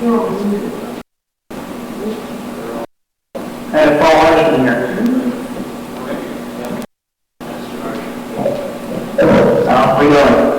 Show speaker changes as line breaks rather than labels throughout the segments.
And Paul Larson here. How are we doing?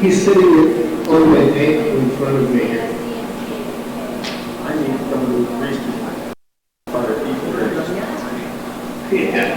He's sitting on my table in front of me here.
I need to come to the priest and other people.
Yeah.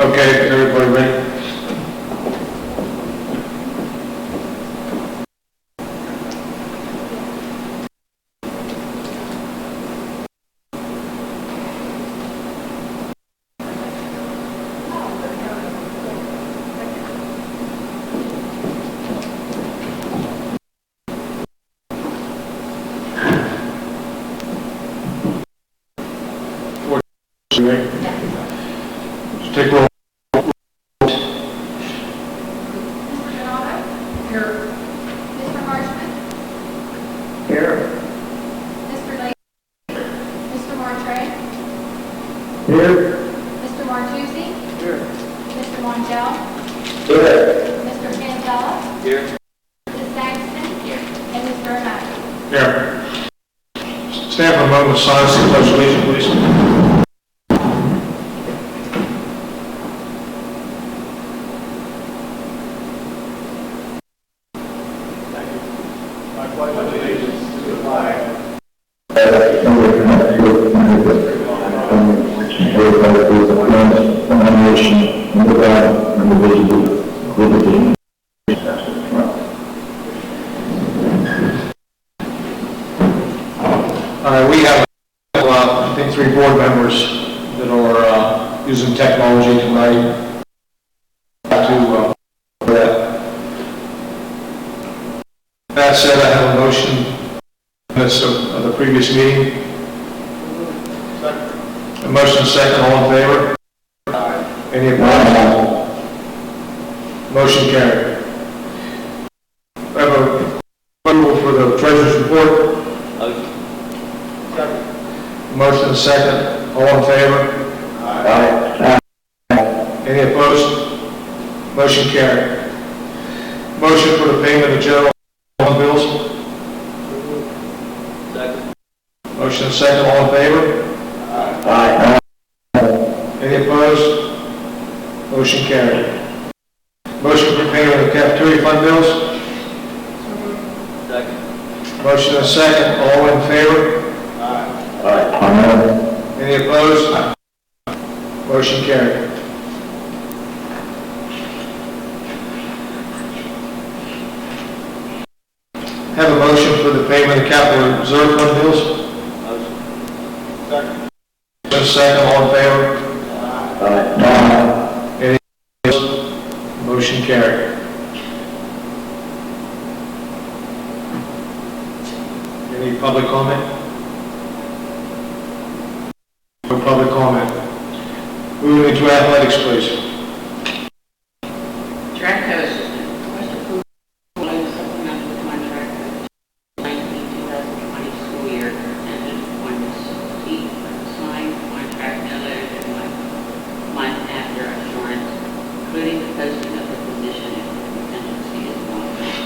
Okay, is everybody ready? Ready? Just take roll.
Mr. Donato? Here. Mr. Marchman?
Here.
Mr. Lake? Mr. Martray?
Here.
Mr. Martucci?
Here.
Mr. Montel?
Here.
Mr. Cancella?
Here.
Mrs. Saxton? Here. And Mr. O'Malley?
Here. Stand for a moment of silence and pledge allegiance, please. All right, we have, I think, 3 board members that are using technology tonight to that said, I have a motion minutes of the previous meeting. A motion second, all in favor? Any opposed? Motion carried. I have a approval for the treasurer's report. Motion second, all in favor?
Aye.
Any opposed? Motion carried. Motion for the payment of general fund bills. Motion second, all in favor?
Aye.
Any opposed? Motion carried. Motion for payment of cafeteria fund bills. Motion and second, all in favor?
Aye.
Any opposed? Motion carried. Have a motion for the payment of capital reserve fund bills. Motion second, all in favor?
Aye.
Any opposed? Motion carried. Any public comment? No public comment. Moving into athletics, please.
Track coach, request approval of supplemental contract for 19-2020 school year ended on receipt of signed contract no later than 1 month after assurance, including the posting of the position if the contingency is not met.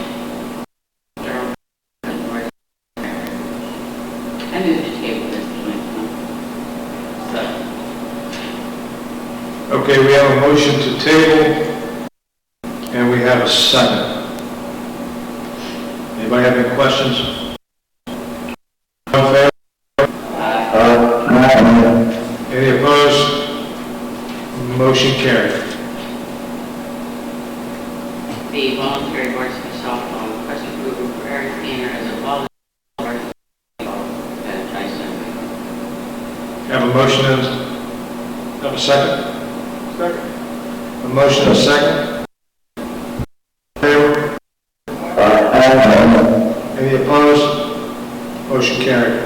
I move to table this tonight.
Okay, we have a motion to table, and we have a second. Anybody have any questions? All in favor? Any opposed? Motion carried.
B, voluntary varsity softball, request approval for Eric Tanner as a voluntary coach. I so move.
Have a motion and have a second? Second. A motion and a second. Favor? Any opposed? Motion carried.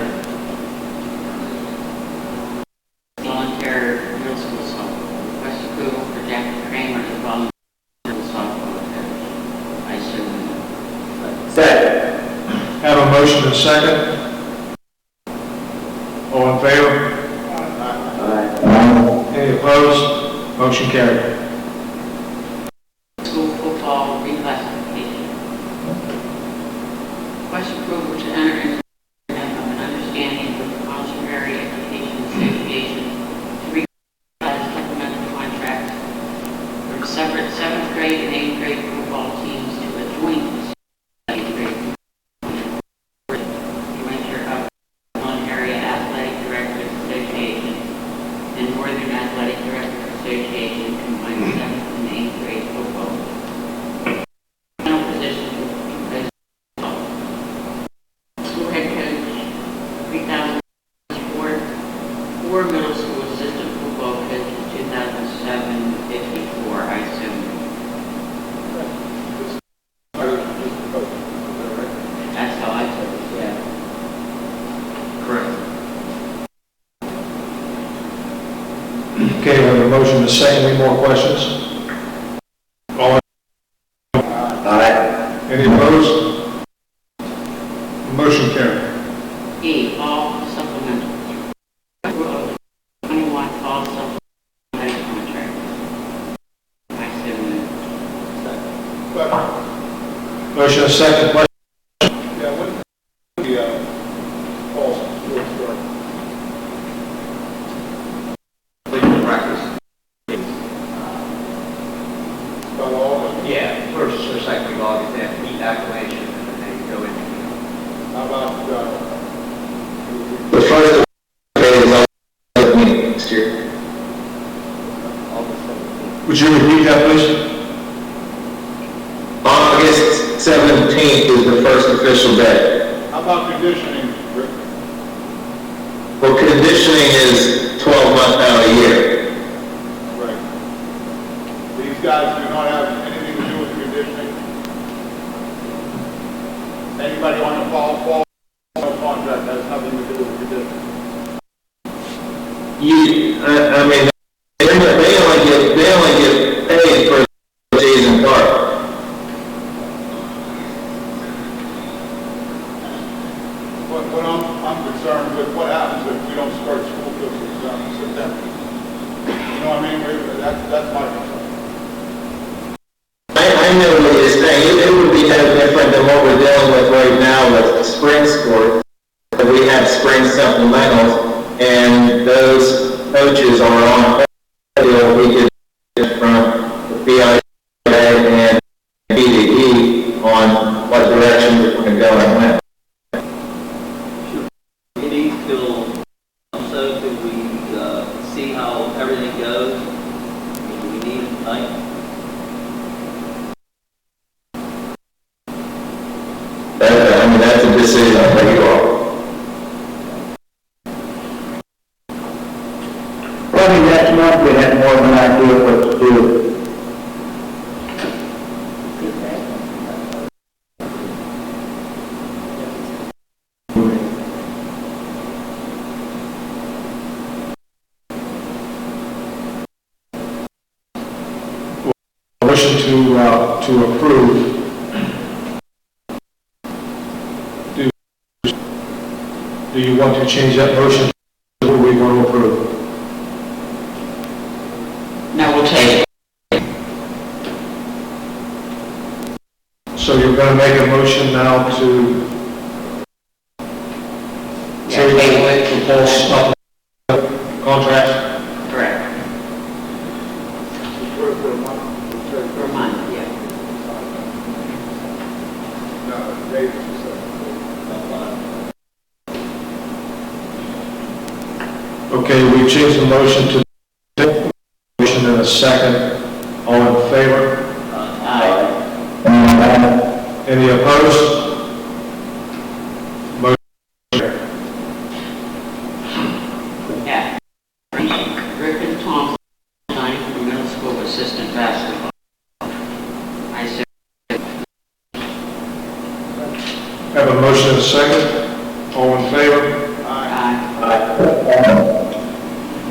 Volunteer middle school softball, request approval for Jackie Kramer as volunteer middle softball coach. I so move.
Second.
Have a motion and a second. All in favor? Any opposed? Motion carried.
School football reclassification. Request approval to enter into an understanding with the Voluntary Education Association to reclass supplemental contract from separate 7th grade and 8th grade football teams to a joint 8th grade director of Voluntary Athletic Directors Association and Northern Athletic Directors Association combined 3,004. 4 middle school assistant football coaches, 2,754, I assume. That's how I took it, yeah.
Correct. Okay, we have a motion to second. Any more questions? All
Aye.
Any opposed? Motion carried.
E, all supplemental. 21, all supplemental contracts. I assume.
Motion is second. Question?
Yeah, what the, false sports start?
Legal practice.
About all of them?
Yeah, first or second week of August, they have to meet acclimation and then they go in.
How about,
The first day is all meeting next year.
Would you repeat that, please?
August 17th is the first official day.
how about conditioning, Rick?
Well, conditioning is 12 months out of a year.
Right. These guys do not have anything to do with conditioning. Anybody want to fall contract has nothing to do with conditioning.
I mean, they only get paid for the season part.
What I'm concerned with, what happens if we don't start school till September? You know what I mean? That's my concern.
I know what you're saying. It would be no different than what we're dealing with right now with spring sport. We have spring supplementals, and those coaches are on deal we get from the BIA and BDE on what direction we're going to go and when.
Any till so could we see how everything goes? Do we need it tonight?
That's a decision for you all. Probably next month we have more of an idea what to do.
Motion to approve. Do you want to change that motion to what we want to approve?
No, we'll take it.
So you're going to make a motion now to
Yeah, table it.
the false contract?
Correct.
For a month.
For a month, yeah.
No, David,
Okay, we changed the motion to motion in a second. All in favor?
Aye.
Any opposed? Motion carried.
Yeah. Griffin Thompson, signing for middle school assistant basketball. I assume.
Have a motion in a second. All in favor?
Aye.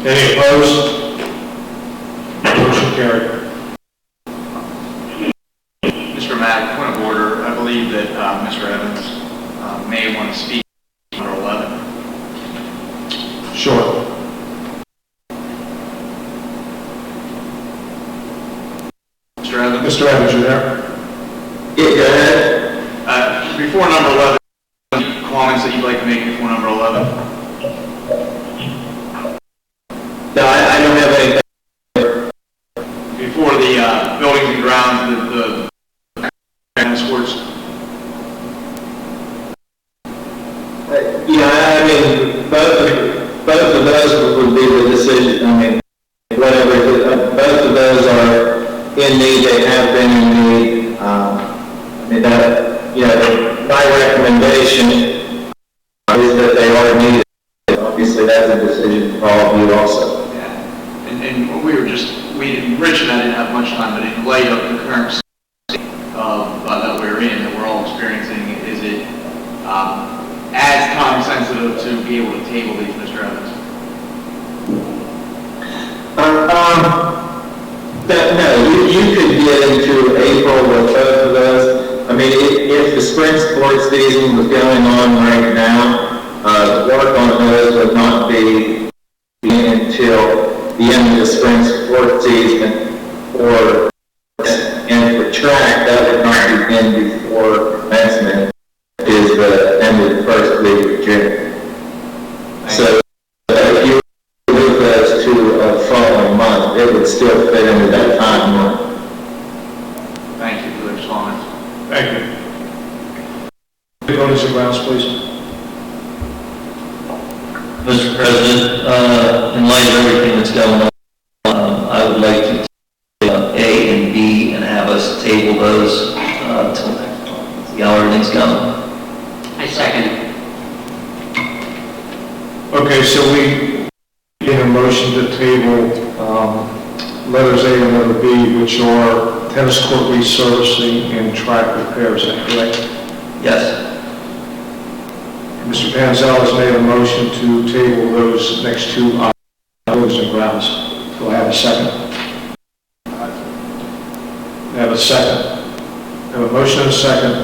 Any opposed? Motion carried.
Mr. Mack, point of order, I believe that Mr. Evans may want to speak on number 11.
Sure.
Mr. Evans?
Mr. Evans, you there?
Yeah, go ahead.
Before number 11, any comments that you'd like to make before number 11?
No, I don't have anything.
Before the buildings and grounds, the tennis courts?
Yeah, I mean, both of those would be the decision. I mean, whatever, both of those are in need, they have been in need. I mean, that, my recommendation is that they are needed
Rich and I didn't have much time, but in light of the current state that we're in, that we're all experiencing, is it as time sensitive to be able to table these, Mr. Evans?
No, you could get into April with both of those. I mean, if the spring sports season was going on right now, the work on those would not be until the end of the spring sports season, and for track, that would not begin before commencement, is the end of the first week of June. So if you move those to a following month, it would still fit into that timeline.
Thank you for the response.
Thank you. Buildings and grounds, please.
Mr. President, in light of everything that's going on, I would like to take A and B and have us table those until next month. See how everything's going.
I second.
Okay, so we get a motion to table letters A and letter B, which are tennis court resurfacing and track repairs. Is that correct?
Yes.
Mr. Panzel has made a motion to table those next two buildings and grounds. Do I have a second? I have a second. I have a motion and a second.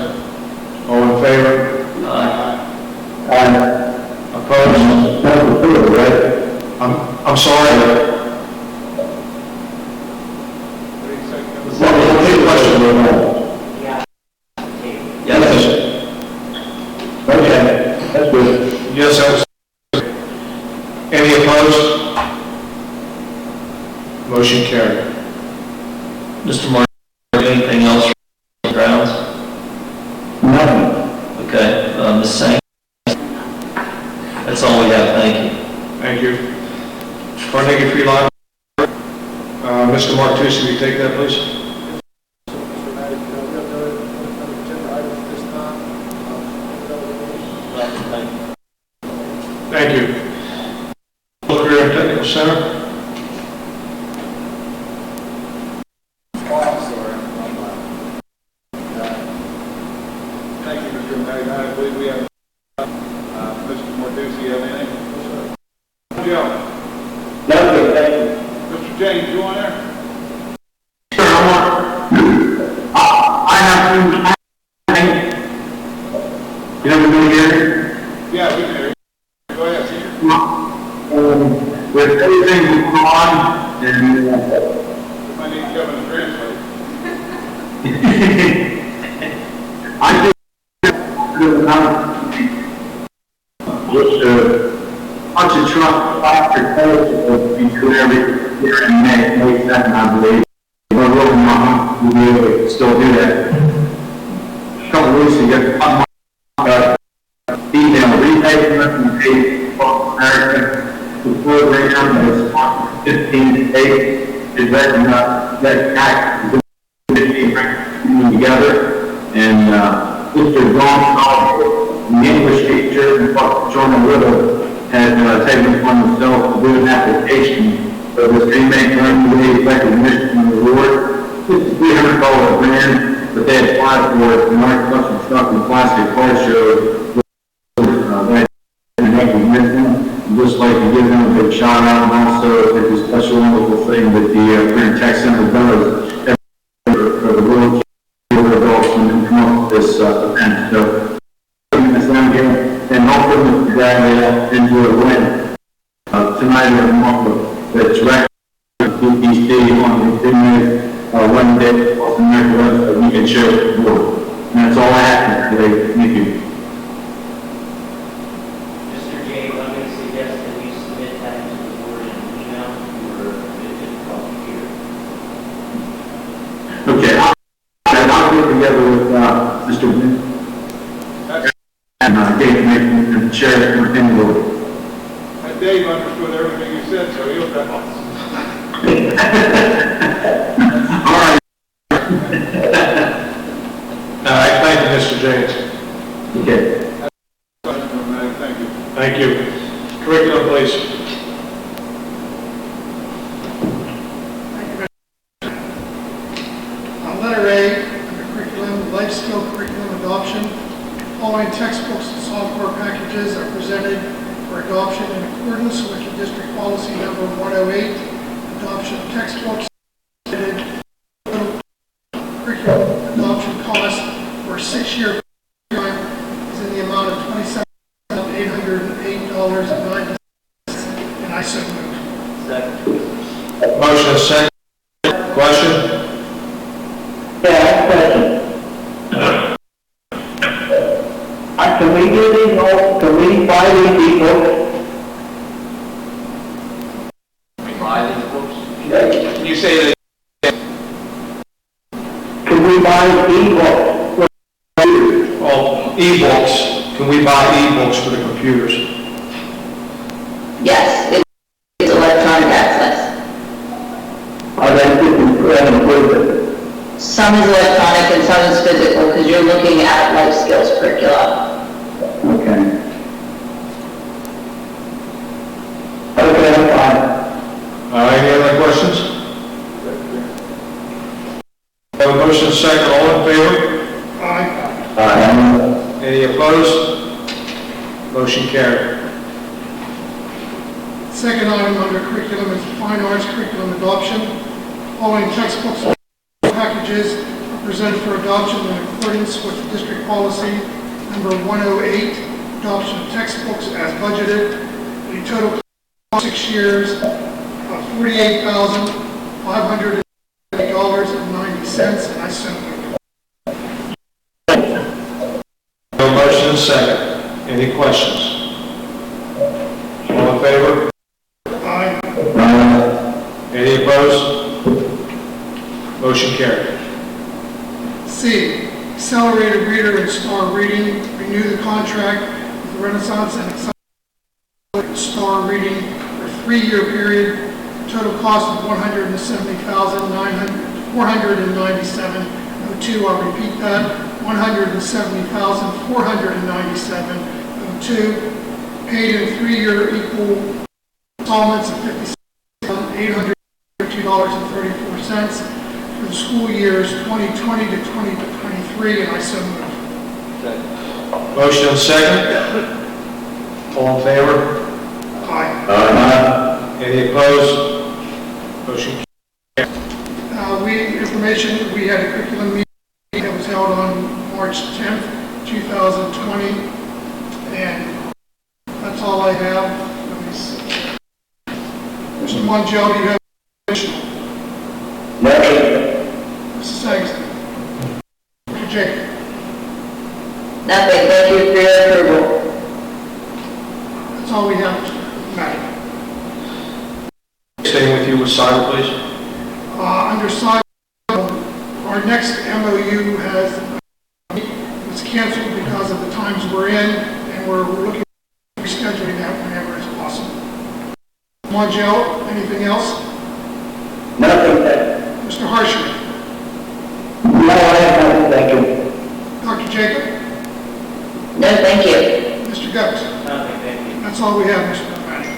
All in favor? Aye. Opposed? I'm sorry. Yes. Okay. That's good. Yes, that was. Any opposed? Motion carried.
Mr. Martin, anything else from the grounds?
Nothing.
Okay, Ms. Sang? That's all we have, thank you.
Thank you. Carnegie Free Library. Mr. Martucci, will you take that, please? Thank you. Career and Technical Center.
Thank you, Mr. Mayor. I believe we have Mr. Morducci, you have anything? Joe?
Nothing, thank you.
Mr. James, you on there?
You ever been here?
Yeah, we can hear you. Go ahead, sir.
With everything going on, and
We might need to come and translate.
I think just a bunch of truck factor codes between every year and May 2nd, I believe. We're looking on, we'll be able to still do that. A couple weeks ago, email repayment and pay for America. The program is on 15 to 8. Is that tax is coming together, and Mr. Gon, the English teacher, and Dr. John Little had taken it upon himself to do an application for this remake learning recognition and award. It's a $300 grant, but they applied for it in our custom truck and plastic car show. Just like to give them a big shout out, and also it's a special wonderful thing that the Career Tech Center does for the world adults and come up with this event. So, and hopefully Mr. Bradley into a win tonight or tomorrow. That's right. PPC on the 1 day plus America that we can share with the board. And that's all I have today. Thank you.
Mr. James, I'm going to suggest that we submit that to the board in an email or a public hearing.
Okay. And I'll get together with Mr. Wynn and Dave Mason and Chair Superintendent.
Dave understood everything you said, so he'll cut us.
All right.
Thank you, Mr. James.
Okay.
Thank you.
Thank you. Curriculum, please.
packages are presented for adoption in accordance with the district policy number 108, adoption of textbooks, curriculum adoption cost for a 6-year time is in the amount of $27,808.90, and I so move.
Second.
Motion is second. Question?
Yeah, I have a question. Can we do these all, can we buy these e-books?
Buy these books? Can you say that?
Can we buy e-books?
Well, e-books, can we buy e-books for the computers?
Yes, it's electronic access.
Are they included?
Some is electronic and some is physical, because you're looking at life skills curricula.
Okay. Okay, that's fine.
Any other questions? Have a motion second, all in favor?
Aye.
Any opposed? Motion carried.
Second item under curriculum is fine arts curriculum adoption. Following textbooks and packages are presented for adoption in accordance with district policy number 108, adoption of textbooks as budgeted. A total cost of 6 years of $48,580.90, and I so move.
No motion is second. Any questions? All in favor?
Aye.
Any opposed? Motion carried.
C, accelerated reader and star reading, renew the contract with Renaissance and accelerated star reading for a 3-year period, total cost of $170,497.02. I'll repeat that, $170,497.02, paid in 3-year equal installments of $57,802.34 for the school years 2020 to 2023, and I so move.
Motion second. All in favor?
Aye.
Any opposed? Motion carried.
We had a curriculum meeting that was held on March 10th, 2020, and that's all I have. Let me see. Mr. Montiel, do you have additional?
No.
Mr. Sangston? Mr. Jacob?
Nothing, thank you for your approval.
That's all we have, Mr. Madden.
Staying with you with cyber, please.
Under cyber, our next MOU was canceled because of the times we're in, and we're looking at rescheduling that whenever it's possible. Montiel, anything else?
Nothing.
Mr. Harsher?
No, I have nothing, thank you.
Dr. Jacob?
No, thank you.
Mr. Goetz?
Nothing, thank you.
That's all we have, Mr. Madden.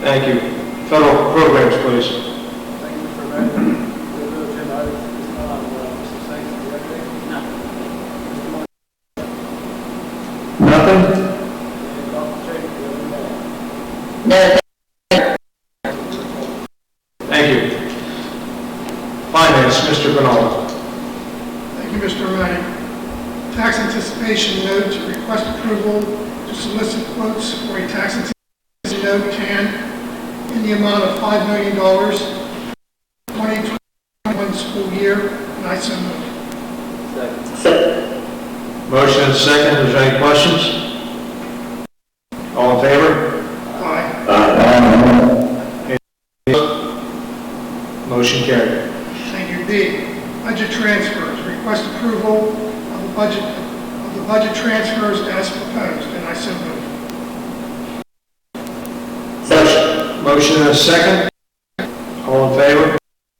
Thank you. Federal programs, please.
Thank you, Mr. President. The agenda item is on Mr. Sank's recommendation.
Nothing?
And Dr. Jacob, you have
No,
Thank you. Finance, Mr. Bernal.
Thank you, Mr. Madden. Tax anticipation note to request approval to solicit quotes for a tax anticipation note TAN in the amount of $5 million, 2021 school year, and I so move.
Second.
Motion and second. Is there any questions? All in favor?
Aye.
Motion carried.
Thank you. D, budget transfers. Request approval of the budget transfers as proposed, and I so move.
Motion and a second. All in favor?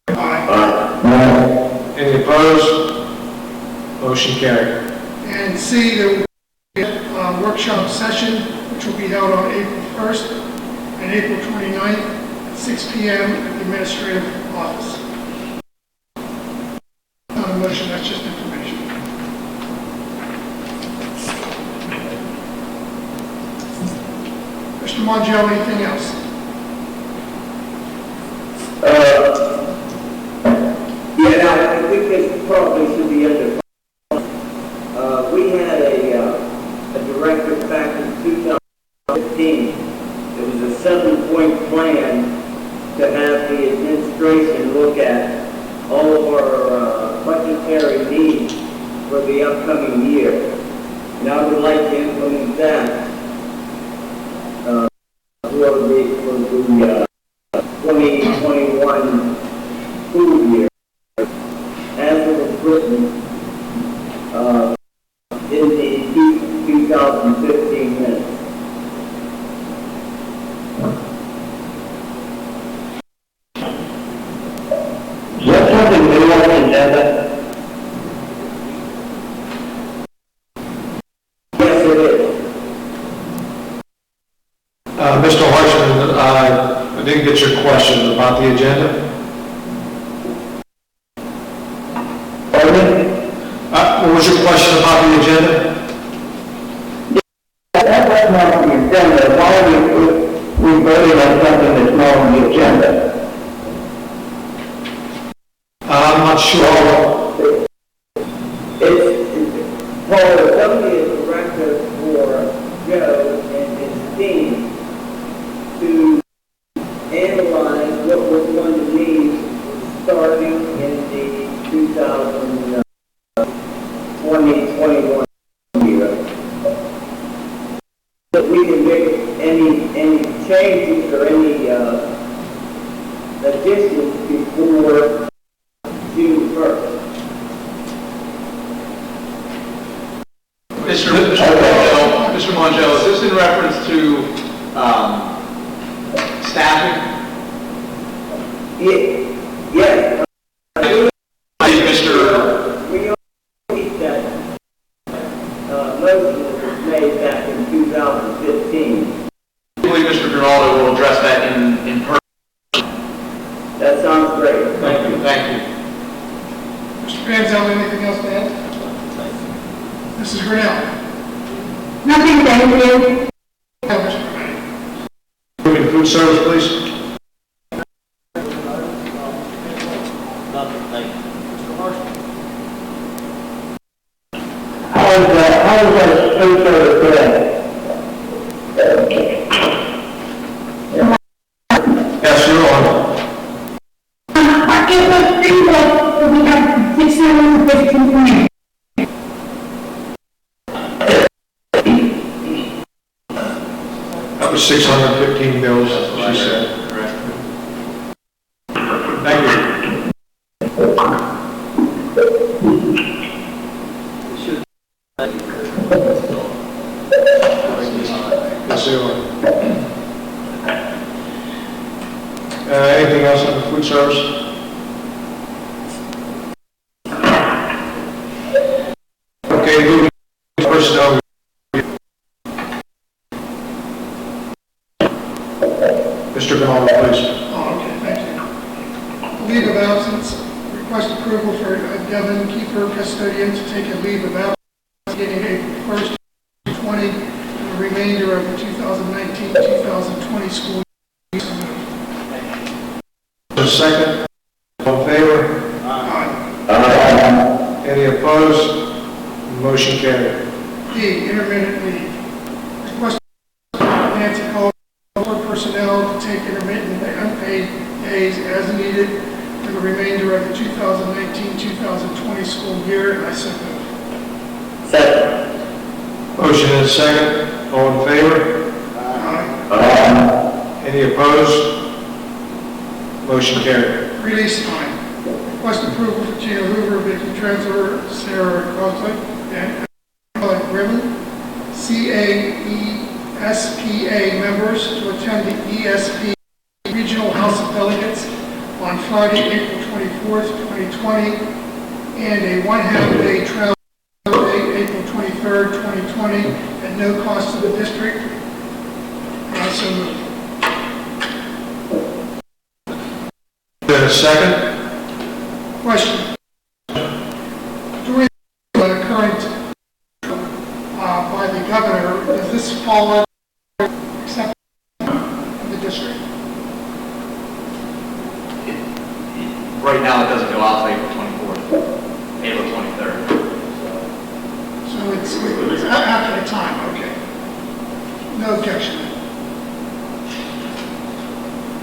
Aye.
Any opposed? Motion carried.
And C, there will be a workshop session, which will be held on April 1st and April 29th at 6 p.m. at the administrative office. Not a motion, that's just information. Mr. Mongeau, anything else?
Yeah, I think this probably should be under. We had a directive back in 2015. It was a 7-point plan to have the administration look at all of our budgetary needs for the upcoming year. And I would like to implement that for the 2021 school year, as it was written in the 2015 minutes. Is that something new on the agenda? Yes, it is.
Mr. Harshman, I didn't get your question about the agenda. What was your question about the agenda?
That was not on the agenda. Why we voted on something that's not on the agenda?
I'm not sure.
Paul, somebody is directive for Joe and his team to analyze what we're going to need starting in the 2020-21 year. That we can make any changes or any additions before June 1st.
Mr. Mongeau, is this in reference to staffing?
Yes.
Mr.
We already that motion that was made back in 2015.
I believe Mr. Grimaldo will address that in person.
That sounds great.
Thank you. Thank you.
Mr. Panzel, anything else to add? Mrs. Grinnell?
Nothing, thank you.
Mr. Grinnell?
Moving food service, please.
Nothing, thank you.
Mr. Marshall?
How is that food service today?
Yes, you're on.
It was pretty good, we had 615 points.
That was 615 bills, she said.
Correct.
Thank you. Yes, you are. Anything else on the food service? Okay, moving to personnel. Mr. Grimaldo, please.
Oh, okay, thank you. Leave of absence, request approval for Devin Kiefer, custodian, to take a leave of absence beginning April 1st, 2020, and the remainder of the 2019-2020 school year. So moved.
A second. All in favor?
Aye.
Any opposed? Motion carried.
D, intermittent leave. Request Nancy Cole for personnel to take intermittent unpaid days as needed for the remainder of the 2019-2020 school year, and I so move.
Second.
Motion and second. All in favor?
Aye.
Any opposed? Motion carried.
Release time. Request approval for Gina Hoover, Vicky Trenzler, Sarah Crossley, and Alec Ribbon, CAESPA members to attend the ESP Regional House of Delegates on Friday, April 24th, 2020, and a one-half-day travel day, April 23rd, 2020, at no cost to the district. And I so move.
Then a second.
Question. During the current by the governor, does this fall under except
right now, it doesn't go out till April 24th, April 23rd.
So it's after the time, okay. No objection.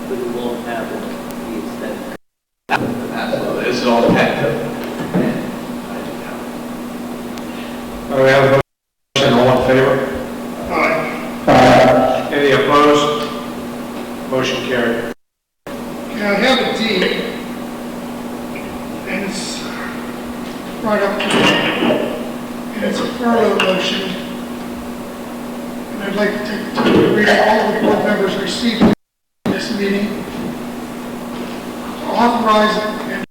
But it won't happen to the extent.
Absolutely, this is all tentative.
All right, we have a motion, all in favor?
Aye.
Any opposed? Motion carried.
Okay, I have a D, and it's brought up today, and it's a furlough motion, and I'd like to take the time to read all the board members received in this meeting. To authorize and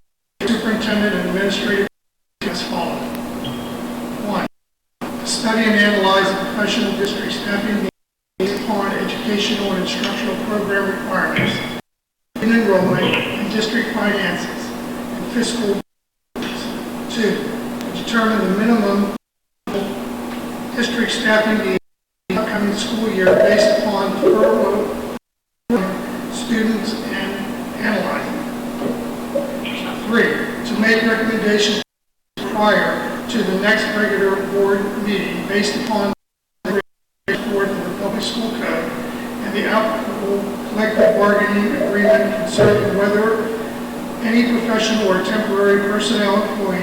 superintendent and administrative as follows. 1. To study and analyze the professional district staffing needs based upon educational and instructional program requirements, in enrollment, and district finances, and fiscal. 2, to determine the minimum district staffing needs in the upcoming school year based upon furlough students and analyzing. 3, to make recommendations prior to the next regular board meeting based upon the report of the public school code and the applicable collective bargaining agreement concerning whether any professional or temporary personnel employees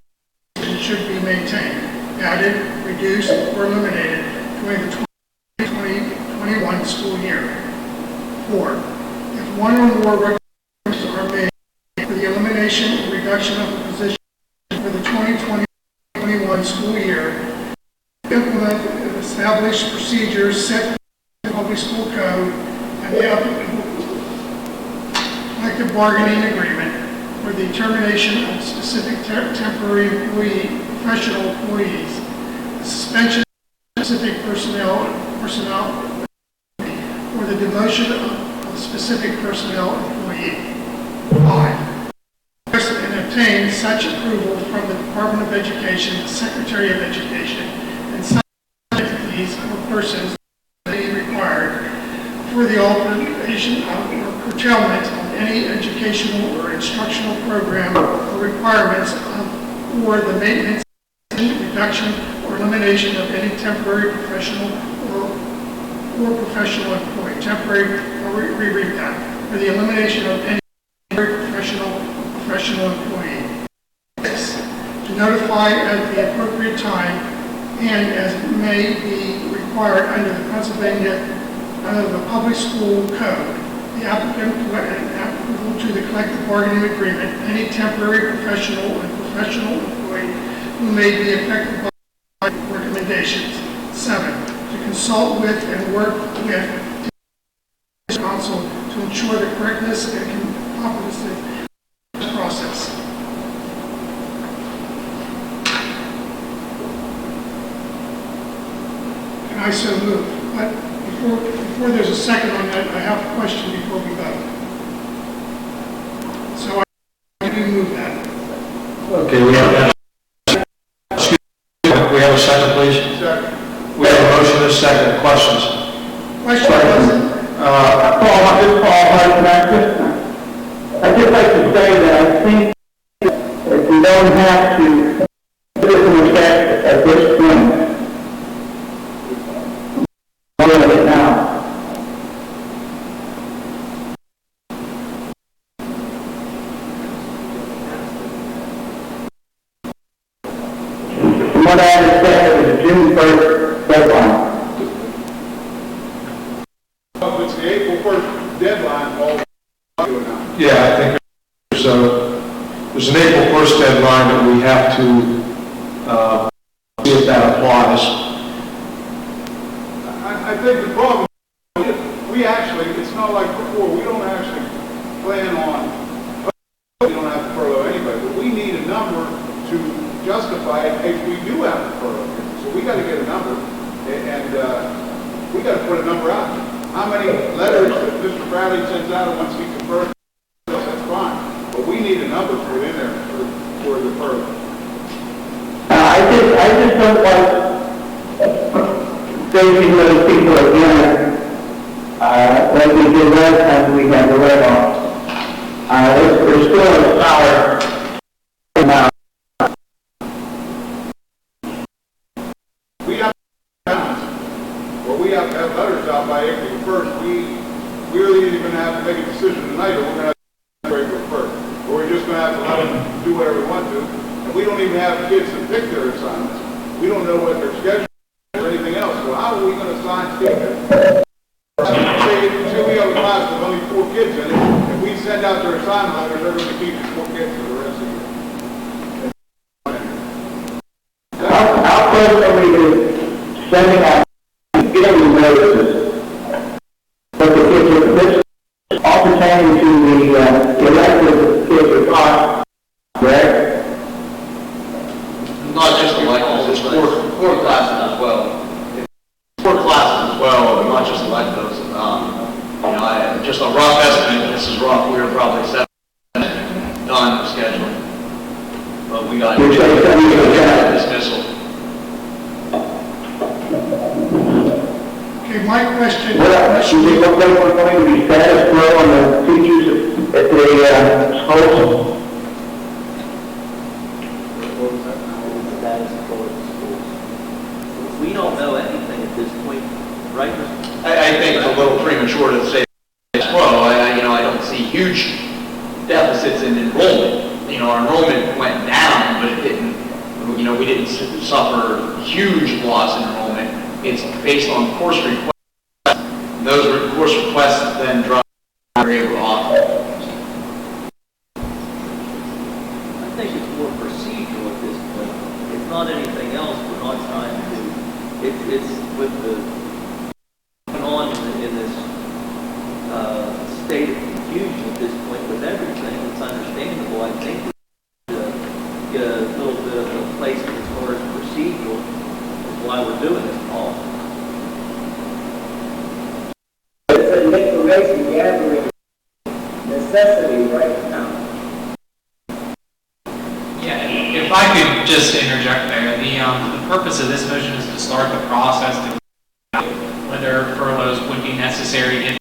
should be maintained, added, reduced, or eliminated during the 2020-21 school year. 4, if one or more recommendations are made for the elimination or reduction of a position for the 2020-21 school year, implement and establish procedures set in the public school code and the applicable collective bargaining agreement for the termination of specific temporary employee, professional employees, the suspension of specific personnel, or the demotion of specific personnel employee. 5. Request and obtain such approval from the Department of Education, the Secretary of Education, and such entities or persons that may be required for the alteration or curtailment of any educational or instructional program or requirements or the maintenance, reduction, or elimination of any temporary professional or professional employee. Temporary, or reread that, for the elimination of any temporary professional employee. 6. To notify at the appropriate time and as may be required under the under the public school code, the applicant applicable to the collective bargaining agreement, any temporary professional and professional employee who may be affected by recommendations. 7. To consult with and work with the council to ensure the correctness and competency of the process. And I so move. But before there's a second on that, I have a question before we vote. So I do move that.
Okay, we have that. Excuse me, we have a second, please?
Second.
We have a motion and a second. Questions?
Question.
I'd just like to say that I think if we don't have to put it in effect at this point, we're doing it now. From what I understand, it was June 1st deadline.
If it's the April 1st deadline, all we're doing now.
Yeah, I think there's an April 1st deadline that we have to see if that applies.
I think the problem is, we actually, it's not like before, we don't actually plan on, we don't have to furlough anybody, but we need a number to justify it if we do have to furlough. So we got to get a number, and we got to put a number out. How many letters that Mr. Bradley sends out once he confirms, that's fine. But we need a number put in there for the furlough.
I just don't like facing those people again, like we did last time we had the layoffs.
We're still in a solid amount.
We have well, we have to have letters out by April 1st. We really ain't gonna have to make a decision tonight, or we're gonna have to wait April 1st. Or we're just gonna have to let them do whatever they want to. And we don't even have kids to pick their assignments. We don't know what their schedule is or anything else. So how are we gonna assign kids? Say we have a class with only 4 kids in it. If we send out their assignment letters, they're gonna keep the 4 kids for the rest of the year.
How close are we to sending out, getting notices? But the kids are, this all pertaining to the elective kids are taught, correct?
Not just electives, it's core classes as well. Core classes as well, not just electives. Just a rough estimate, this is rough, we were probably 7 done schedule. But we got dismissal.
Okay, my question.
Should we look like we're going to be status quo on the teachers at the schools?
We don't know anything at this point, right?
I think it's a little premature to say well. I don't see huge deficits in enrollment. Our enrollment went down, but it didn't, we didn't suffer huge loss in enrollment. It's based on course requests. Those course requests then drive we're able to offer.
I think it's more procedural at this point. It's not anything else. We're not trying to, it's with the going on in this state of confusion at this point with everything. It's understandable. I think we get a little bit of a placement as far as procedural is why we're doing this, Paul.
It's an information gathering necessity right now.
Yeah, if I could just interject there, the purpose of this motion is to start the process to whether furloughs would be necessary.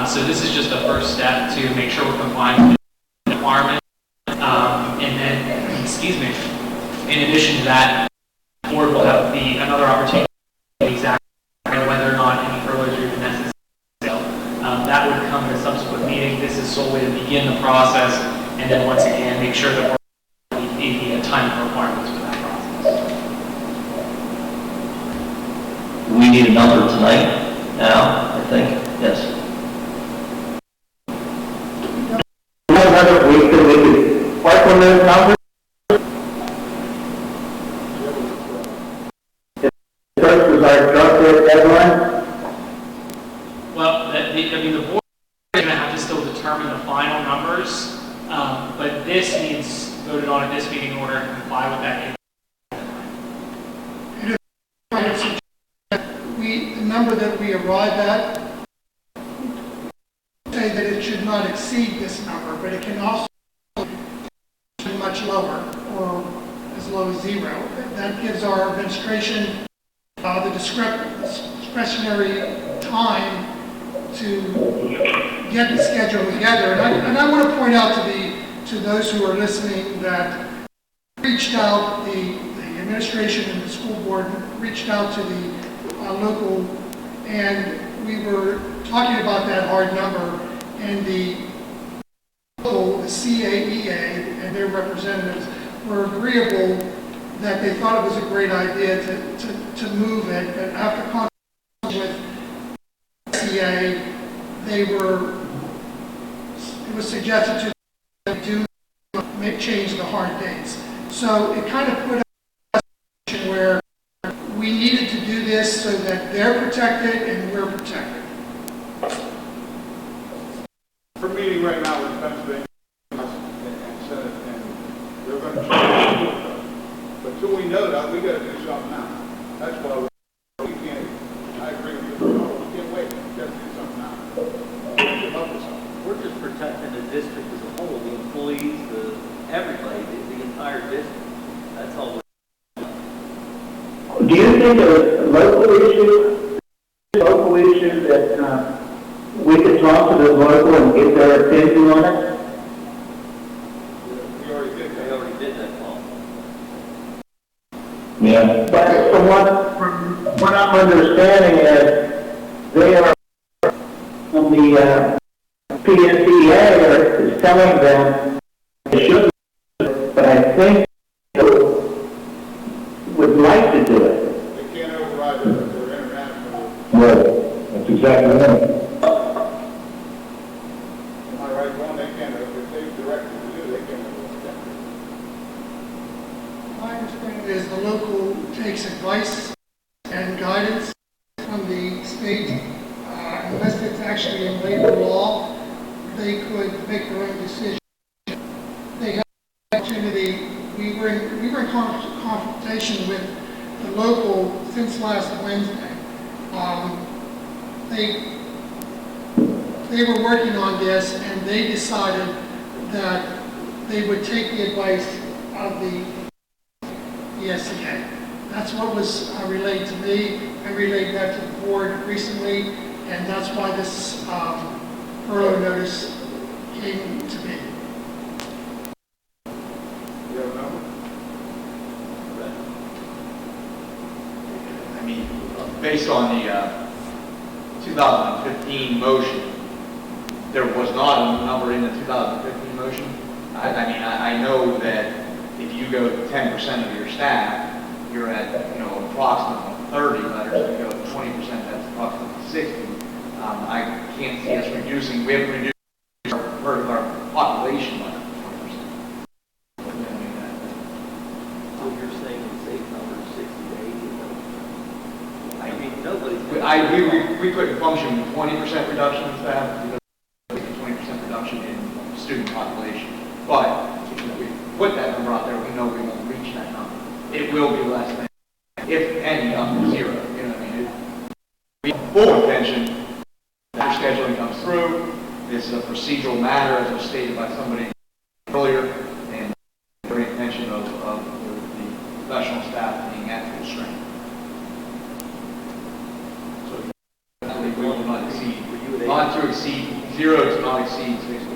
So this is just the first step to make sure we're complying with the requirement. And then, excuse me, in addition to that, the board will have another opportunity to exactly whether or not any furloughs are even necessary. That would come in a subsequent meeting. This is solely to begin the process, and then once again, make sure that we're meeting the time requirements for that process.
Do we need a number tonight? Now, I think, yes.
Another week that we could work on those numbers. First was our drug deadline.
Well, the board is going to have to still determine the final numbers, but this needs voted on at this meeting in order to comply with that.
The number that we arrive at, say that it should not exceed this number, but it can also be much lower or as low as 0. That gives our administration the discretionary time to get the schedule together. And I want to point out to those who are listening that reached out, the administration and the school board reached out to the local, and we were talking about that hard number, and the CAEA and their representatives were agreeable that they thought it was a great idea to move it, but after consultation with CAEA, it was suggested to do change the hard dates. So it kind of put us in a position where we needed to do this so that they're protected and we're protected.
We're meeting right now with Pennsylvania and Senate, and they're going to try to do it. But until we know that, we got to do something now. That's why we can't, I agree with you, we can't wait. We got to do something now. We have to come up with something.
We're just protecting the district as a whole, the employees, everybody, the entire district. That's all we're
Do you think a local issue that we could talk to the local and get their opinion on it? Yeah. But from what I'm understanding is they are on the PSEA is telling them they shouldn't, but I think they would like to do it.
They can't override their international.
No, that's exactly right.
Am I right, Ron? They can't, if they've directed to do, they can't override.
My understanding is the local takes advice and guidance from the state. Unless it's actually in labor law, they could make their own decision. They have the opportunity. We were in confrontation with the local since last Wednesday. They were working on this, and they decided that they would take the advice of the SCA. That's what was relayed to me. I relayed that to the board recently, and that's why this furlough notice came to me.
You have a number?
I mean, based on the 2015 motion, there was not a number in the 2015 motion. I know that if you go 10% of your staff, you're at, approximately 30 letters. If you go 20%, that's approximately 60. I can't see us reducing, we haven't reduced our population by 20%.
So you're saying the safe number is 60 to 80? I mean, nobody's...
We couldn't function with 20% reduction in staff, 20% reduction in student population. But if we put that number out there, we know we won't reach that number. It will be less than, if any, up to zero. You know what I mean? We have full intention that scheduling comes through. This is a procedural matter, as was stated by somebody earlier, and the intention of the professional staff being at full strength. So I believe we will not to exceed 0 to not exceed 60.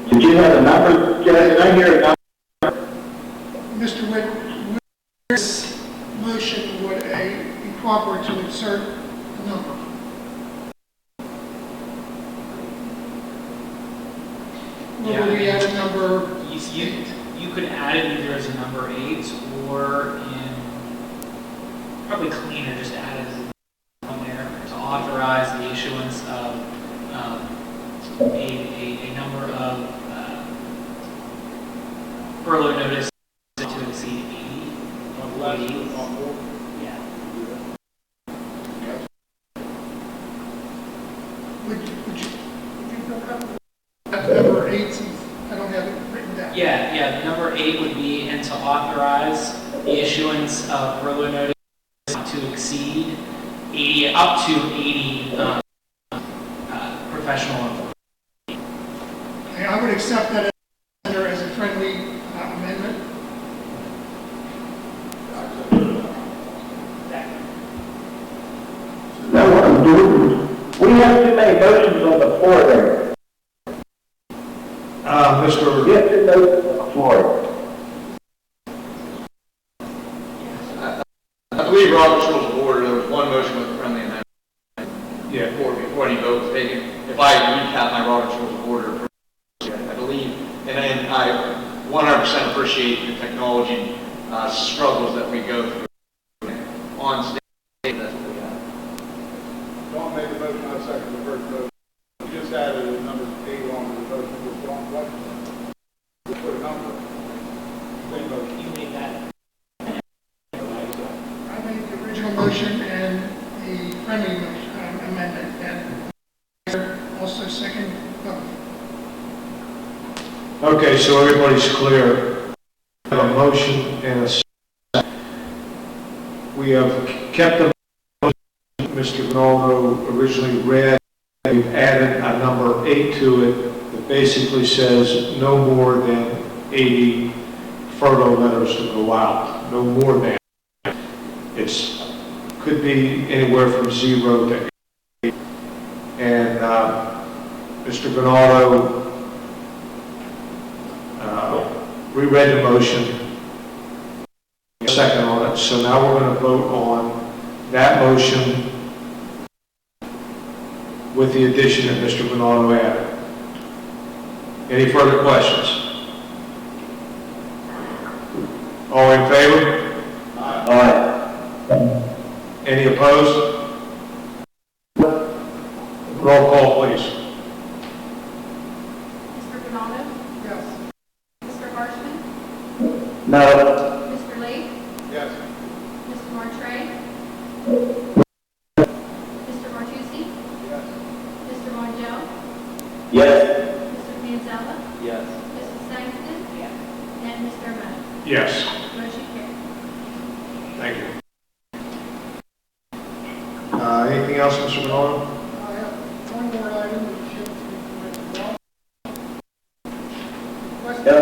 Did you have a number, Judge? Did I hear a number?
Mr. Witt, this motion would be proper to insert a number.
Yeah,
Will we add a number?
You could add it either as a number 8 or in, probably cleaner, just add it as on there to authorize the issuance of a number of furlough notice to exceed 80. Yeah.
Would you feel comfortable? Number 8, since I don't have it written down.
Yeah, number 8 would be, and to authorize the issuance of furlough notice to exceed 80, up to 80 professional employees.
Okay, I would accept that as a friendly amendment.
No, we have too many motions on the floor there.
Mr.
We have 2 motions on the floor.
I believe Robert's Rules of Order, there was one motion with a friendly amendment.
Yeah.
Before any vote was taken. If I recap my Robert's Rules of Order, I believe, and I 100% appreciate the technology struggles that we go through on stage. That's what we have.
Don't make the motion, I second the first motion. You just added a number 8 on to the motion. Just don't what? Just put a number. Same motion.
You made that.
I made the original motion and the friendly motion, amendment, and also second vote.
Okay, so everybody's clear. We have a motion and a second. We have kept the motion Mr. Ronaldo originally read. We've added a number 8 to it that basically says no more than 80 furlough letters to go out. No more than. It's could be anywhere from 0 to 8. And Mr. Ronaldo reread the motion, second on it, so now we're going to vote on that motion with the addition that Mr. Bernardo added. Any further questions? All in favor? Aye. Any opposed? Roll call, please.
Mr. Bernardo?
Yes.
Mr. Harshman?
No.
Mr. Lee?
Yes.
Mr. Martre? Mr. Martucci?
Yes.
Mr. Mongeau?
Yes.
Mr. Manzella?
Yes.
Mrs. Sangster? Yes. And Mr. Mo?
Yes.
Motion carries.
Thank you. Anything else, Mr. Bernardo?
I have one more item which is to request.
Yes.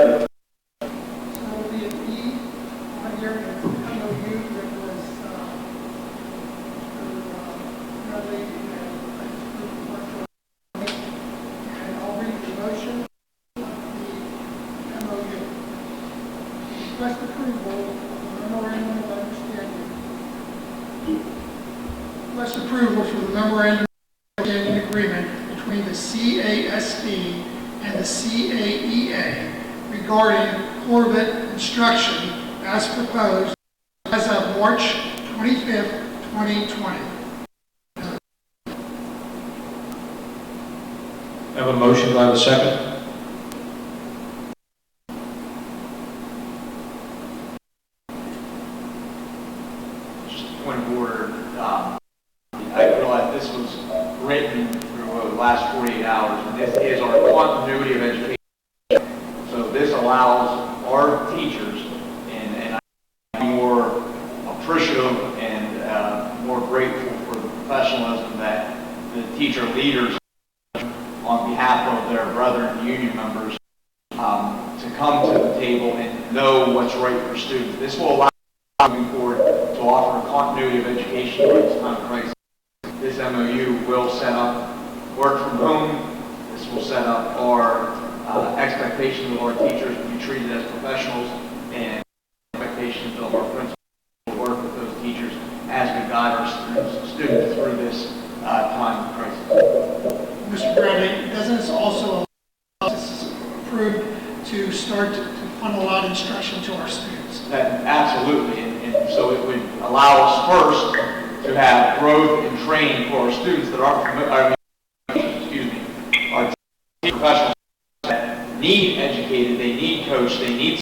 So it'll be an E on here, and it's an MOU that was, Bradley and I just proved the work. And I'll read the motion of the MOU. Request approval of the memorandum of understanding. Request approval for the memorandum of understanding agreement between the CASD and the CAEA regarding Corvette instruction as proposed as of March 25th, 2020.
Have a motion, do I have a second?
Just a point of order, I realize this was written through the last 48 hours, and this is our continuity of education. So this allows our teachers, and I'm more appreciative and more grateful for the professionalism that the teacher leaders on behalf of their brethren union members to come to the table and know what's right for students. This will allow moving forward to offer a continuity of education during this time of crisis. This MOU will set up work from home. This will set up our expectations of our teachers to be treated as professionals and expectations of our principals to work with those teachers as we guide our students through this time of crisis.
Mr. Bradley, doesn't this also allow us approved to start to funnel out instruction to our students?
Absolutely, and so it would allow us first to have growth and training for our students that aren't familiar, our professionals that need educated, they need coached, they need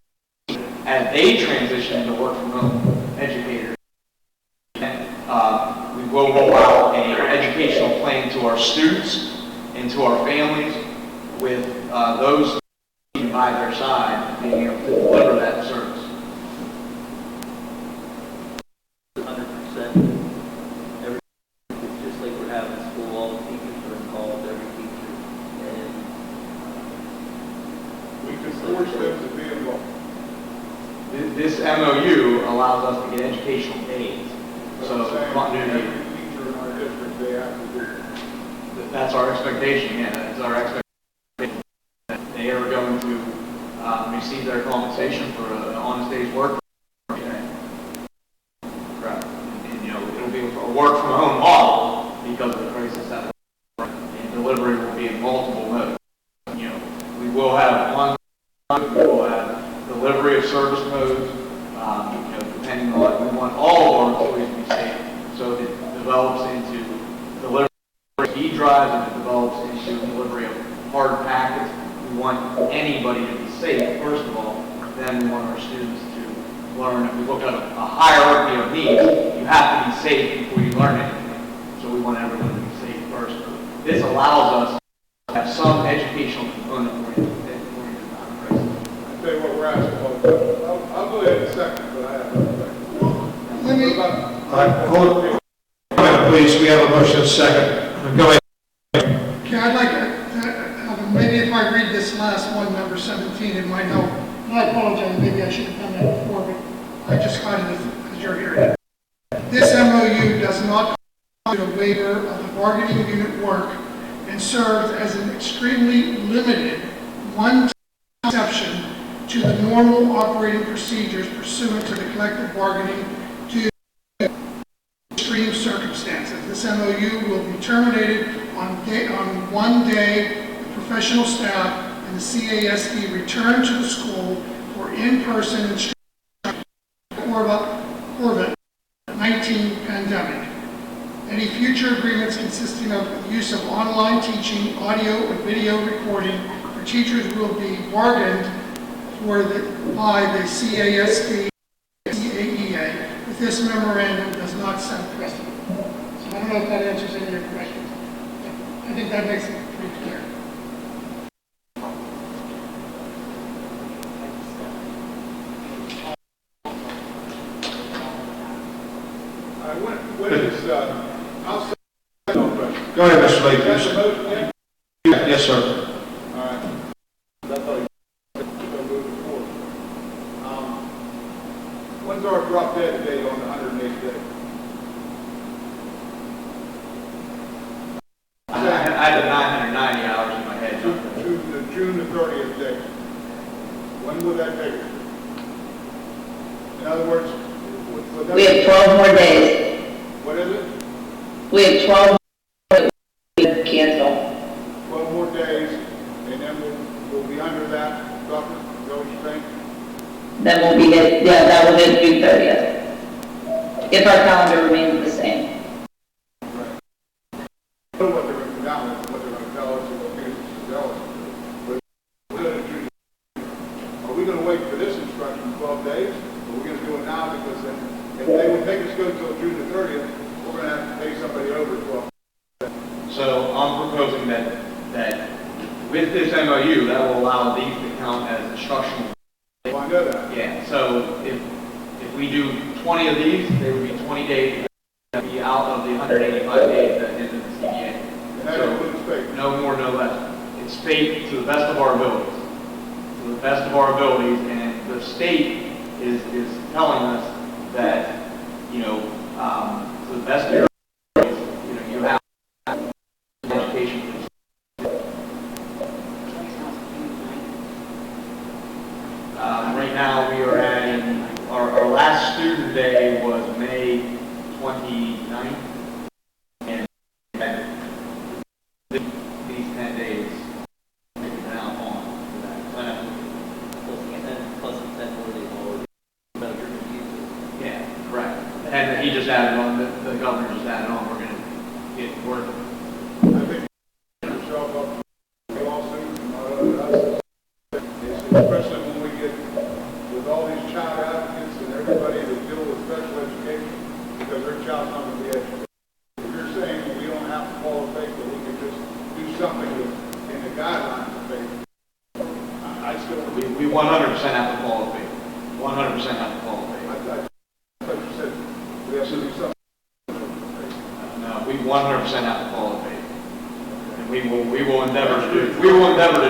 as they transition into work from home educators. We will roll out an educational plan to our students and to our families with those by their side being able to deliver that service.
100%. It's just like we're having school, all the teachers are involved, every teacher, and
We can force them to be involved.
This MOU allows us to get educational aids. So continuity.
Every teacher in our district, they have to do it.
That's our expectation, yeah, that's our expectation. They are going to receive their compensation for an honest day's work. Okay. Correct. And, it'll be a work from home model because of the crisis that we're in. And delivery will be in multiple modes. We will have one, we will have delivery of service modes, depending on, we want all of our employees to be safe. So it develops into delivery of e-drives and it develops into delivery of hard packets. We want anybody to be safe, first of all, then we want our students to learn. If we look at a hierarchy of needs, you have to be safe before you learn anything. So we want everyone to be safe first. This allows us to have some educational component for you.
I tell you what we're asking for. I'll go ahead in a second, but I have another thing.
Let me,
Hold on, please, we have a motion and a second. Go ahead.
okay, I'd like to, maybe if I read this last one, number 17, it might help. And I apologize, maybe I should have done that before, but I just got it as you're here. This MOU does not constitute a waiver of the bargaining unit work and serves as an extremely limited one-time exception to the normal operating procedures pursuant to the collective bargaining due to extreme circumstances. This MOU will be terminated on one day. The professional staff and the CASD return to the school for in-person instruction COVID-19 pandemic. Any future agreements consisting of the use of online teaching, audio, or video recording for teachers will be bargained for by the CASD and CAEA if this memorandum does not set precedent. So I don't know if that answers any of your questions. I think that makes it pretty clear.
What is, I'll say no question.
Go ahead, Mr. Lake.
That's a motion?
Yes, sir.
All right. That's all you go moving forward. When's our drop dead date on the 108th day?
I had the 990 hours in my head.
To June the 30th day. When would that take us? In other words, would that...
We have 12 more days.
What is it?
We have 12 more days to cancel.
12 more days, and then we'll be under that, Doctor, is that what you're saying?
Then we'll be that will hit June 30th. If our calendar remains the same.
Right. I don't know what they're going to come down with, what they're going to tell us, or what they're going to tell us. But are we going to wait for this instruction 12 days? Or are we going to do it now? Because then, if they would make us go until June the 30th, we're going to have to pay somebody over 12.
So I'm proposing that with this MOU, that will allow these to count as instructional.
Well, I know that.
Yeah, so if we do 20 of these, they would be 20 days that would be out of the 185 days that is in the CBA.
And that includes fate.
No more, no less. It's fate to the best of our abilities. To the best of our abilities, and the state is telling us that, to the best of your abilities, you have education. Right now, we are at, our last student day was May 29th, and these 10 days, we've been out on for that.
Plus the 10 more days already. Better confused.
Yeah, correct. And he just added on, the governor just added on, we're going to get working.
I think yourself up to lawsuits and us, especially when we get with all these child advocates and everybody that deal with special education, because their child's not going to be educated. If you're saying that we don't have to follow faith, that we can just do something in the guidelines of faith, I still...
We 100% have to follow faith. 100% have to follow faith.
I thought you said we have to do something.
No, we 100% have to follow faith. And we will endeavor to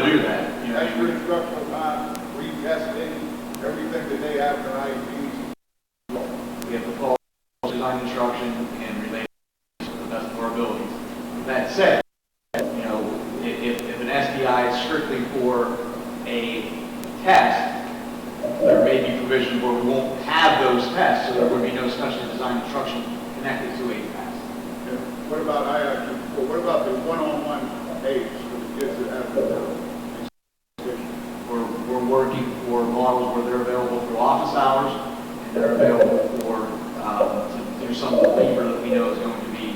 do that.
Extra instructional time, retesting, everything that they have in their IEPs.
We have to follow design instruction and relate to the best of our abilities. With that said, if an SDI is strictly for a test, there may be provisions where we won't have those tests, so there would be no specially designed instruction connected to a test.
Yeah. What about the one-on-one aids for the kids that have the
We're working for models where they're available through office hours, and they're available for to do some of the labor that we know is going to be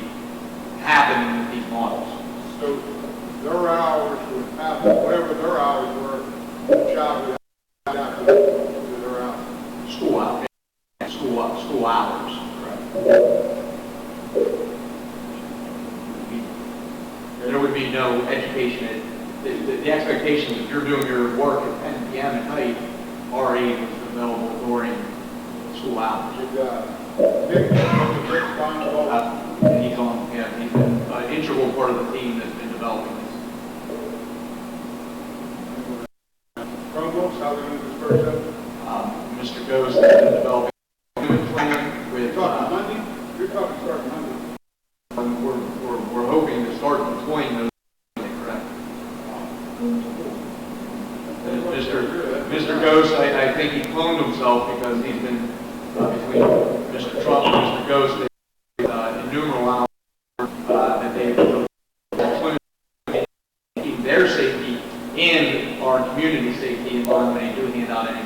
happening with these models.
So their hours would have, whatever their hours were, the child would have to their hours.
School hours. School hours. There would be no education. The expectation is if you're doing your work at 10 p.m. at night, our aid is available during school hours.
Nick, Rick's on the ball.
He's been an integral part of the team that's been developing this.
Chromebooks, how are they going to disperse them?
Mr. Ghost has been developing a plan with...
You're talking Monday? You're talking starting Monday.
We're hoping to start deploying those. Correct. Mr. Ghost himself because he's been between Mr. Trump and Mr. Ghost, innumerable hours that they've keep their safety and our community safety in mind when they do hand out any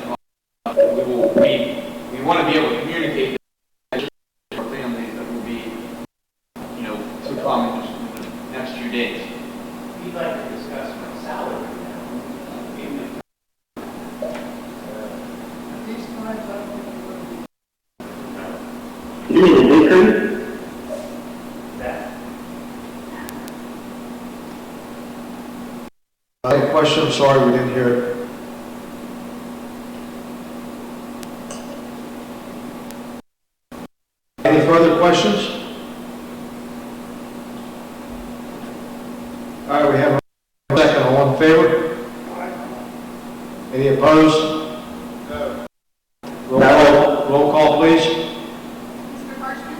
we want to be able to communicate to our families that will be, too common in the next few days.
We'd like to discuss my salary now.
These times, I don't think
You mean an increase?
That,
I have a question, I'm sorry, we didn't hear it. Any further questions? All right, we have a second, all in favor? Any opposed? Roll call, please.
Mr. Harshman?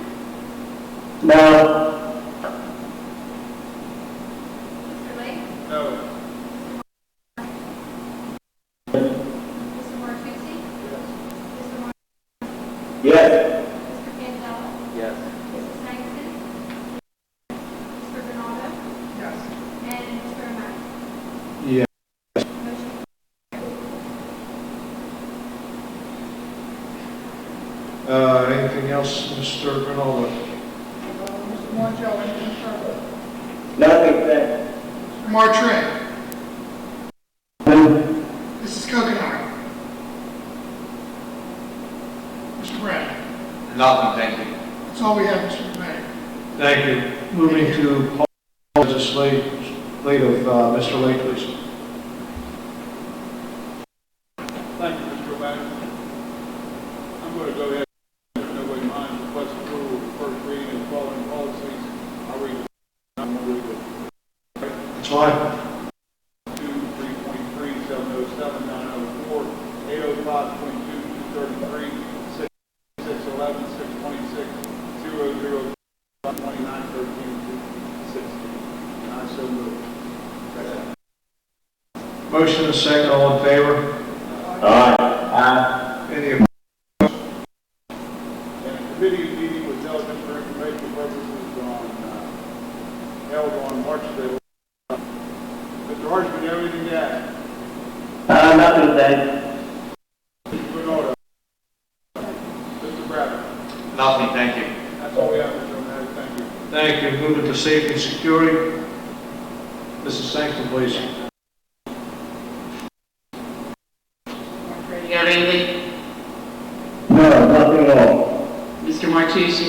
No.
Mr. Lake?
No.
Mr. Martucci? Mr. Martin?
Yes.
Mr. Candela?
Yes.
Mrs. Langston? Mr. Bernardo?
Yes.
And Mr. O'Malley?
Yeah.
Motion
Anything else, Mr. Rinaldo?
Mr. Monticello, anything further?
Nothing, thanks.
Mr. Martray? Mrs. Coconut? Mr. Brad?
Nothing, thank you.
That's all we have, Mr. Mayor.
Thank you. Moving to legislative Mr. Lake, please.
Thank you, Mr. O'Malley. I'm going to go ahead, if nobody minds, request approval of the first reading of the following policies. I'll read it. I'm going to read it.
That's fine.
2, 3.3, 707, 904, 805, 22, 233, 611, 626, 00, 29, 13, 16. And I so move.
Motion and second, all in favor?
Aye.
Any opposed?
And a committee meeting was held for informational purposes held on March 5th. Mr. Harshman, you have anything to add?
Nothing, thanks.
Mr. Bernardo? Mr. Bradley?
Nothing, thank you.
That's all we have, Mr. O'Malley. Thank you.
Thank you. Moving to safety and security. Mrs. Sankton, please.
You got anything?
No, nothing at all.
Mr. Martucci?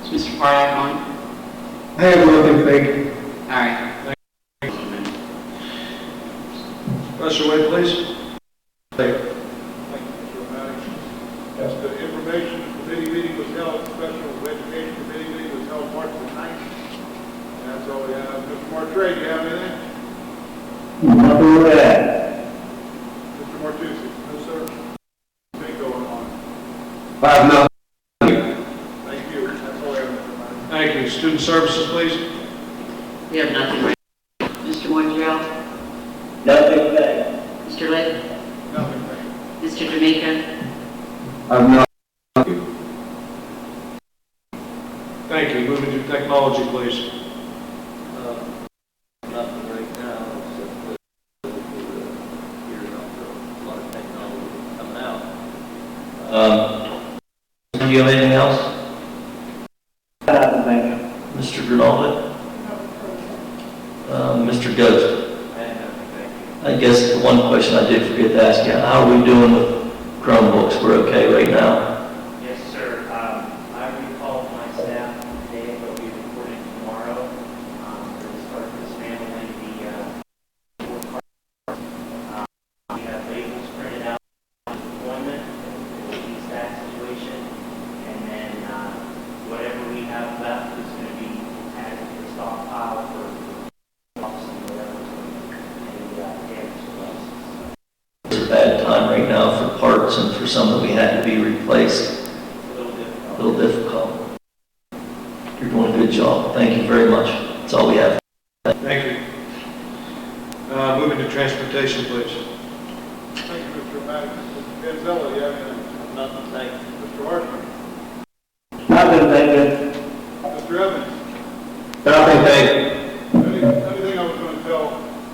Is Mr. Parlock on?
I have nothing, thank you.
All right.
Mr. Wade, please.
Thank you, Mr. O'Malley. As the information committee meeting was held, special education committee meeting was held March the 9th. And that's all we have. Mr. Martray, do you have anything?
Nothing to add.
Mr. Martucci? No, sir. Anything going on?
No.
Thank you. That's all I have, Mr. O'Malley.
Thank you. Student services, please.
We have nothing right now. Mr. Monticello?
Nothing, thanks.
Mr. Lake?
Nothing, thank you.
Mr. D'Amico?
Thank you. Moving to technology, please.
Nothing right now, except that we're gearing up for a lot of technology coming out.
Do you have anything else?
Nothing, thank you.
Mr. Grimaldi? Mr. Ghost? I guess the one question I did forget to ask you, how are we doing with Chromebooks? We're okay right now?
yes, sir. I recalled my staff today, but we're reporting tomorrow. For the start dismantling the board cards. We have labels printed out on deployment, at least that situation. And then whatever we have left is going to be added to the stockpile for office and whatever.
It's a bad time right now for parts and for some that we had to be replaced. A little difficult. You're doing a good job. Thank you very much. That's all we have.
Thank you. Moving to transportation, please.
Thank you, Mr. automatic. Mr. Manzella, you have anything?
Nothing, thank you.
Mr. Hartman?
Nothing, thank you.
Mr. Evans?
Nothing, thank you.
Anything I was going to tell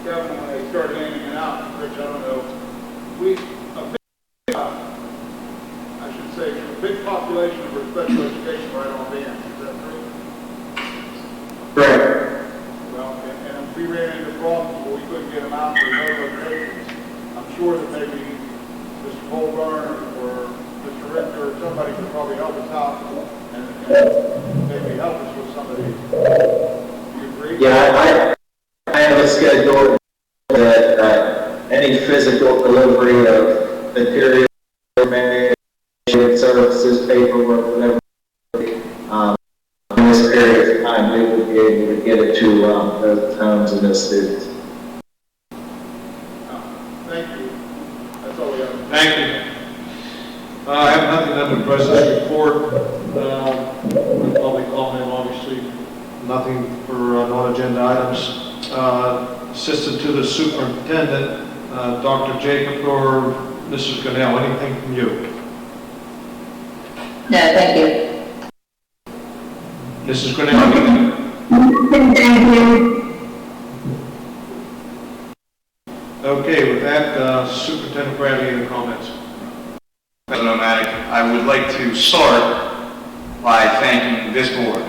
Kevin when they started handing it out, Rich, I don't know. I should say, a big population of special education right on the end. Is that true?
Correct.
Well, and we ran into problems where we couldn't get them out for no locations. I'm sure that maybe Mr. Colburn or Mr. Richter or somebody could probably help us out and maybe help us with some of these. Do you agree?
Yeah, I have a schedule that any physical delivery of material, services, paperwork, whatever, in this period of time, we will be able to get it to the towns and the students.
Thank you. That's all we have.
Thank you. I have nothing under President's report. Public comment, obviously, nothing for non-agenda items. Assistant to the Superintendent, Dr. Jacob or Mrs. Gunnell, anything from you?
No, thank you.
Mrs. Gunnell, anything?
Thank you.
Okay, with that, Superintendent Bradley, any comments?
President O'Madick, I would like to start by thanking this board.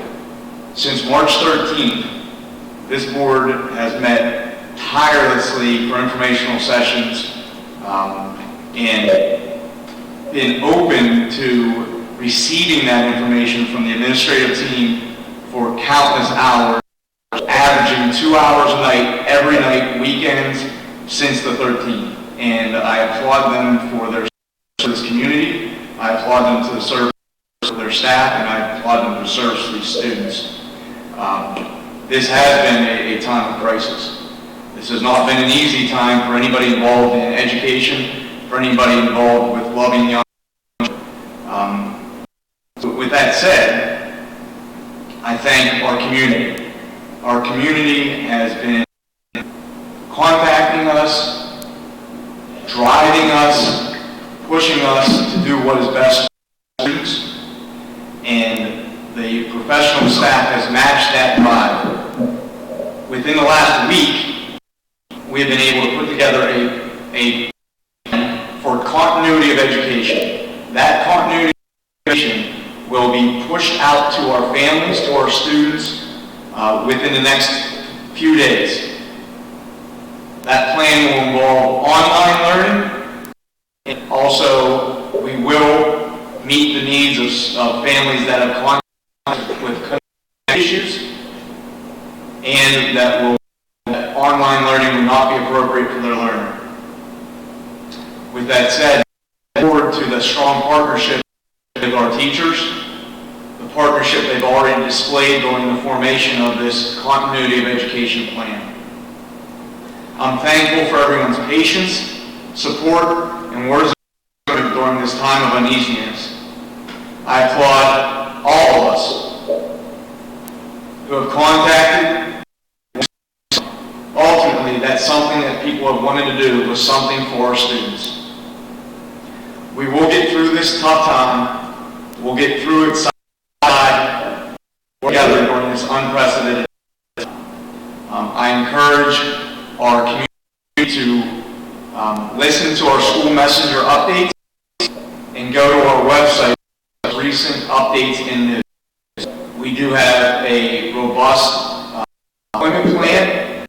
Since March 13th, this board has met tirelessly for informational sessions and been open to receiving that information from the administrative team for countless hours, averaging 2 hours a night, every night, weekends, since the 13th. And I applaud them for their service to this community. I applaud them to the service of their staff, and I applaud them for service to these students. This has been a time of crisis. This has not been an easy time for anybody involved in education, for anybody involved with loving young children. With that said, I thank our community. Our community has been contacting us, driving us, pushing us to do what is best for students, and the professional staff has matched that drive. Within the last week, we have been able to put together a plan for continuity of education. That continuity of education will be pushed out to our families, to our students, within the next few days. That plan will involve online learning, and also we will meet the needs of families that have contact with connectivity issues, and that online learning will not be appropriate for their learner. With that said, I look forward to the strong partnership with our teachers, the partnership they've already displayed during the formation of this continuity of education plan. I'm thankful for everyone's patience, support, and words of encouragement during this time of uneasiness. I applaud all of us who have contacted. Ultimately, that's something that people have wanted to do, was something for our students. We will get through this tough time. We'll get through it side by side together during this unprecedented time. I encourage our community to listen to our school messenger updates and go to our website for recent updates in news. We do have a robust employment plan,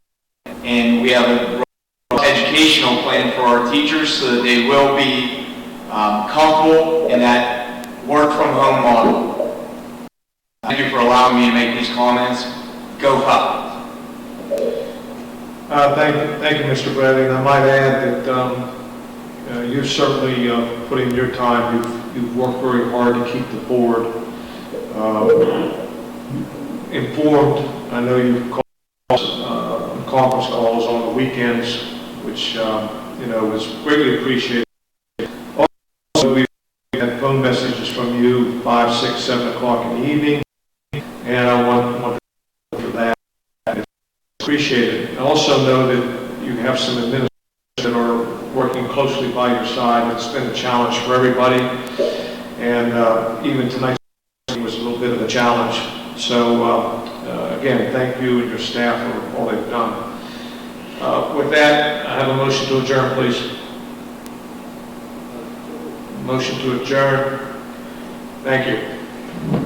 and we have a robust educational plan for our teachers so that they will be comfortable in that work from home model. Thank you for allowing me to make these comments. Go Falcons.
Thank you, Mr. Bradley, and I might add that you've certainly put in your time. You've worked very hard to keep the board informed. I know you've called conference calls on the weekends, which was greatly appreciated. Also, we've had phone messages from you 5, 6, 7 o'clock in the evening, and I want to thank you for that. Appreciate it. And also know that you have some administrators that are working closely by your side. It's been a challenge for everybody, and even tonight's meeting was a little bit of a challenge. So again, thank you and your staff for all they've done. With that, I have a motion to adjourn, please. Motion to adjourn. Thank you.